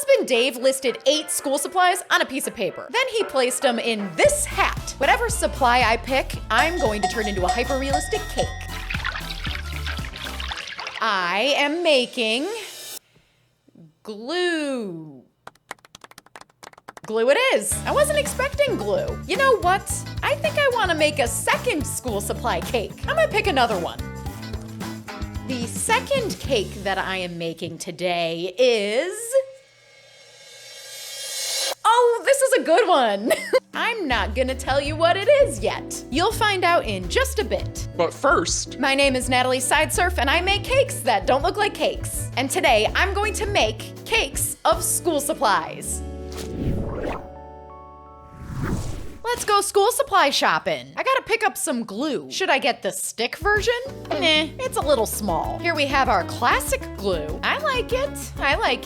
husband Dave listed 8 school supplies on a piece of paper. Then he placed them in this hat. Whatever supply I pick, I'm going to turn into a hyper-realistic cake. I am making glue. Glue it is. I wasn't expecting glue. You know what? I think I want to make a second school supply cake. I'm gonna pick another one. The second cake that I am making today is... Oh, this is a good one. I'm not gonna tell you what it is yet. You'll find out in just a bit. But first, My name is Natalie Sideserf, and I make cakes that don't look like cakes. And today, I'm going to make cakes of school supplies. Let's go school supply shopping. I gotta pick up some glue. Should I get the stick version? Nah, it's a little small. Here we have our classic glue. I like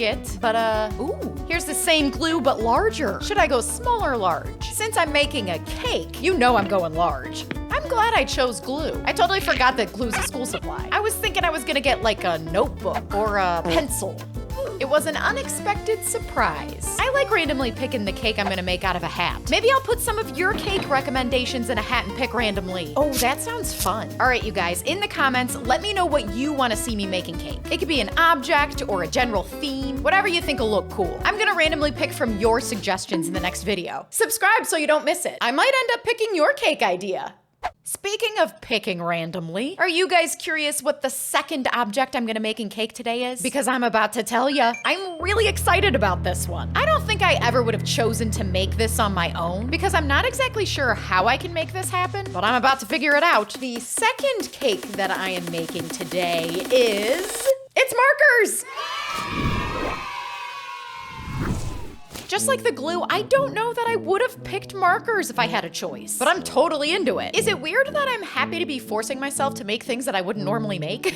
it. But ooh, here's the same glue but larger. Should I go small or large? Since I'm making a cake, you know I'm going large. I'm glad I chose glue. I totally forgot that glue's a school supply. I was thinking I was gonna get like a notebook or a pencil. It was an unexpected surprise. I like randomly picking the cake I'm gonna make out of a hat. Maybe I'll put some of your cake recommendations in a hat and pick randomly. Oh, that sounds fun. All right, you guys, in the comments, let me know what you wanna see me making cake. It could be an object or a general theme, whatever you think will look cool. I'm gonna randomly pick from your suggestions in the next video. Subscribe so you don't miss it. I might end up picking your cake idea. Speaking of picking randomly, are you guys curious what the second object I'm gonna make in cake today is? Because I'm about to tell ya. I'm really excited about this one. I don't think I ever would have chosen to make this on my own because I'm not exactly sure how I can make this happen, but I'm about to figure it out. The second cake that I am making today is... It's markers! Just like the glue, I don't know that I would have picked markers if I had a choice, but I'm totally into it. Is it weird that I'm happy to be forcing myself to make things that I wouldn't normally make?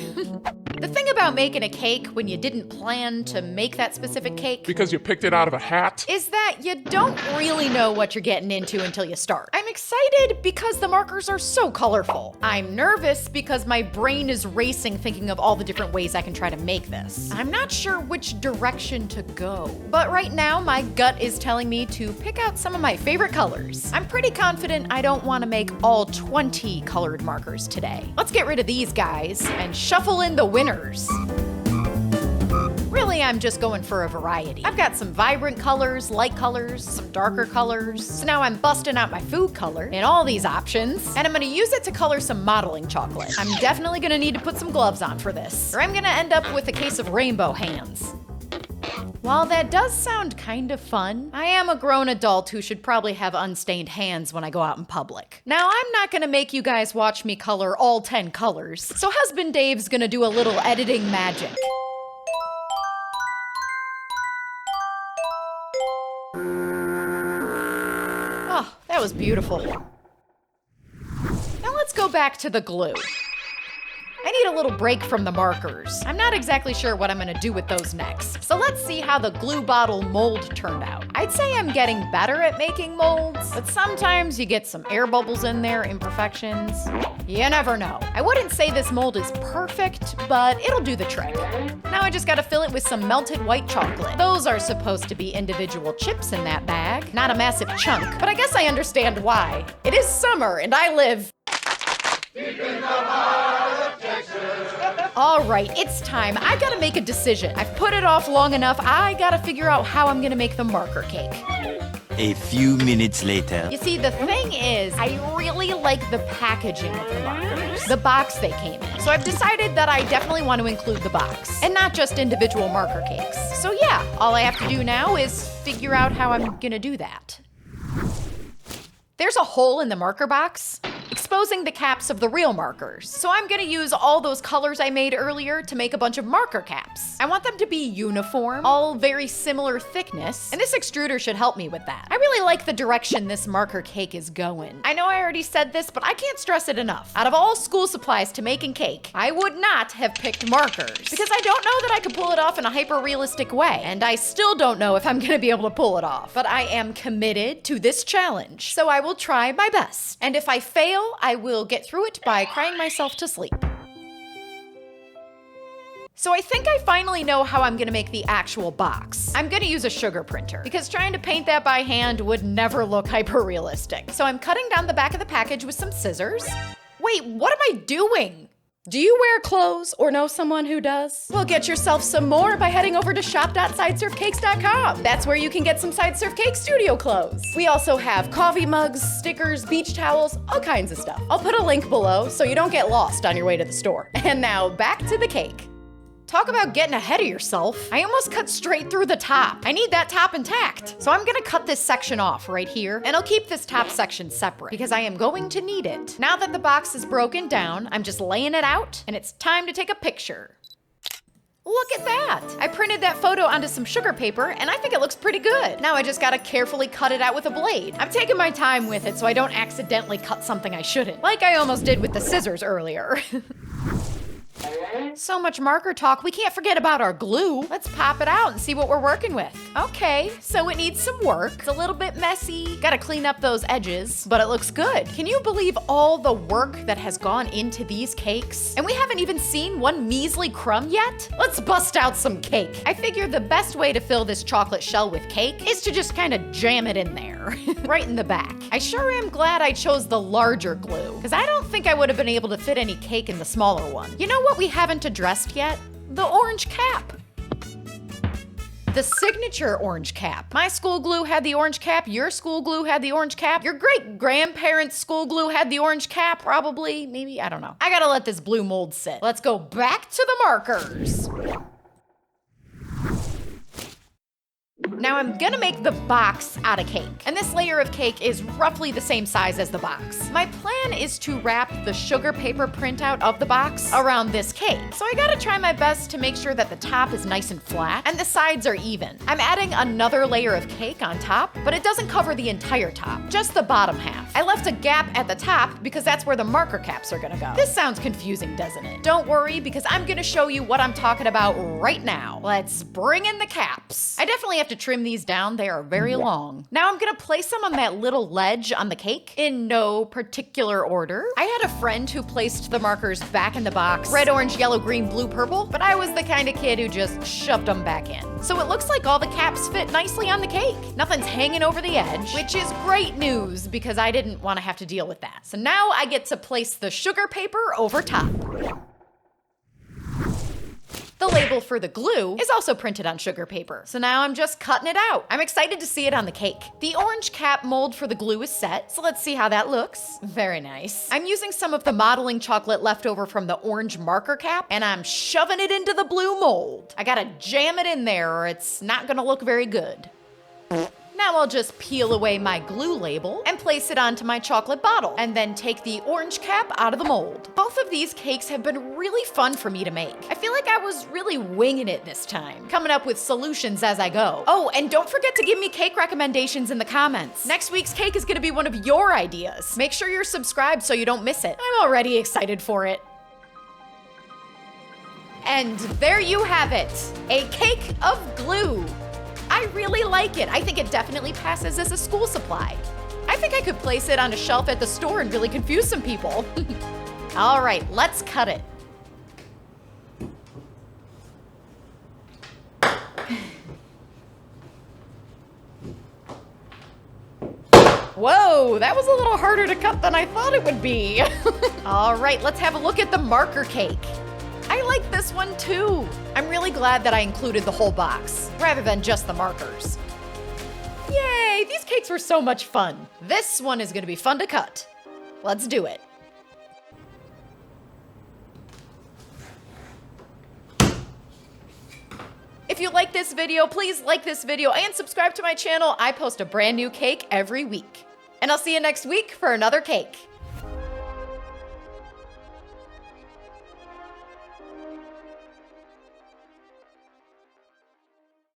The thing about making a cake when you didn't plan to make that specific cake because you picked it out of a hat, is that you don't really know what you're getting into until you start. I'm excited because the markers are so colorful. I'm nervous because my brain is racing thinking of all the different ways I can try to make this. I'm not sure which direction to go, but right now my gut is telling me to pick out some of my favorite colors. I'm pretty confident I don't want to make all 20 colored markers today. Let's get rid of these guys and shuffle in the winners. Really, I'm just going for a variety. I've got some vibrant colors, light colors, some darker colors. So now I'm busting out my food color in all these options, and I'm gonna use it to color some modeling chocolate. I'm definitely gonna need to put some gloves on for this, or I'm gonna end up with a case of rainbow hands. While that does sound kind of fun, I am a grown adult who should probably have unstained hands when I go out in public. Now, I'm not gonna make you guys watch me color all 10 colors, so husband Dave's gonna do a little editing magic. Oh, that was beautiful. Now let's go back to the glue. I need a little break from the markers. I'm not exactly sure what I'm gonna do with those next. So let's see how the glue bottle mold turned out. I'd say I'm getting better at making molds, but sometimes you get some air bubbles in there, imperfections. You never know. I wouldn't say this mold is perfect, but it'll do the trick. Now I just gotta fill it with some melted white chocolate. Those are supposed to be individual chips in that bag, not a massive chunk, but I guess I understand why. It is summer and I live deep in the heart of Texas. All right, it's time. I gotta make a decision. I've put it off long enough. I gotta figure out how I'm gonna make the marker cake. A few minutes later. You see, the thing is, I really like the packaging of the markers, the box they came in. So I've decided that I definitely want to include the box, and not just individual marker cakes. So yeah, all I have to do now is figure out how I'm gonna do that. There's a hole in the marker box, exposing the caps of the real markers. So I'm gonna use all those colors I made earlier to make a bunch of marker caps. I want them to be uniform, all very similar thickness, and this extruder should help me with that. I really like the direction this marker cake is going. I know I already said this, but I can't stress it enough. Out of all school supplies to making cake, I would not have picked markers, because I don't know that I could pull it off in a hyper-realistic way, and I still don't know if I'm gonna be able to pull it off. But I am committed to this challenge, so I will try my best. And if I fail, I will get through it by crying myself to sleep. So I think I finally know how I'm gonna make the actual box. I'm gonna use a sugar printer because trying to paint that by hand would never look hyper realistic. So I'm cutting down the back of the package with some scissors. Wait, what am I doing? Do you wear clothes or know someone who does? Well, get yourself some more by heading over to shop.sideserfcakes.com. That's where you can get some Sideserf Cake Studio clothes. We also have coffee mugs, stickers, beach towels, all kinds of stuff. I'll put a link below so you don't get lost on your way to the store. And now back to the cake. Talk about getting ahead of yourself. I almost cut straight through the top. I need that top intact. So I'm gonna cut this section off right here, and I'll keep this top section separate because I am going to need it. Now that the box is broken down, I'm just laying it out, and it's time to take a picture. Look at that! I printed that photo onto some sugar paper, and I think it looks pretty good. Now I just gotta carefully cut it out with a blade. I'm taking my time with it so I don't accidentally cut something I shouldn't, like I almost did with the scissors earlier. So much marker talk, we can't forget about our glue. Let's pop it out and see what we're working with. Okay, so it needs some work. It's a little bit messy. Gotta clean up those edges, but it looks good. Can you believe all the work that has gone into these cakes? And we haven't even seen one measly crumb yet? Let's bust out some cake. I figure the best way to fill this chocolate shell with cake is to just kind of jam it in there, right in the back. I sure am glad I chose the larger glue, because I don't think I would have been able to fit any cake in the smaller one. You know what we haven't addressed yet? The orange cap. The signature orange cap. My school glue had the orange cap, your school glue had the orange cap, your great-grandparents' school glue had the orange cap, probably, maybe, I don't know. I gotta let this blue mold sit. Let's go back to the markers. Now I'm gonna make the box out of cake, and this layer of cake is roughly the same size as the box. My plan is to wrap the sugar paper printout of the box around this cake, so I gotta try my best to make sure that the top is nice and flat and the sides are even. I'm adding another layer of cake on top, but it doesn't cover the entire top, just the bottom half. I left a gap at the top because that's where the marker caps are gonna go. This sounds confusing, doesn't it? Don't worry, because I'm gonna show you what I'm talking about right now. Let's bring in the caps. I definitely have to trim these down, they are very long. Now I'm gonna place them on that little ledge on the cake in no particular order. I had a friend who placed the markers back in the box, red, orange, yellow, green, blue, purple, but I was the kind of kid who just shoved them back in. So it looks like all the caps fit nicely on the cake. Nothing's hanging over the edge, which is great news because I didn't want to have to deal with that. So now I get to place the sugar paper over top. The label for the glue is also printed on sugar paper, so now I'm just cutting it out. I'm excited to see it on the cake. The orange cap mold for the glue is set, so let's see how that looks. Very nice. I'm using some of the modeling chocolate left over from the orange marker cap, and I'm shoving it into the blue mold. I gotta jam it in there or it's not gonna look very good. Now I'll just peel away my glue label and place it onto my chocolate bottle, and then take the orange cap out of the mold. Both of these cakes have been really fun for me to make. I feel like I was really winging it this time, coming up with solutions as I go. Oh, and don't forget to give me cake recommendations in the comments. Next week's cake is gonna be one of your ideas. Make sure you're subscribed so you don't miss it. I'm already excited for it. And there you have it, a cake of glue. I really like it. I think it definitely passes as a school supply. I think I could place it on a shelf at the store and really confuse some people. All right, let's cut it. Whoa, that was a little harder to cut than I thought it would be. All right, let's have a look at the marker cake. I like this one too. I'm really glad that I included the whole box, rather than just the markers. Yay, these cakes were so much fun. This one is gonna be fun to cut. Let's do it. If you like this video, please like this video and subscribe to my channel. I post a brand new cake every week. And I'll see you next week for another cake.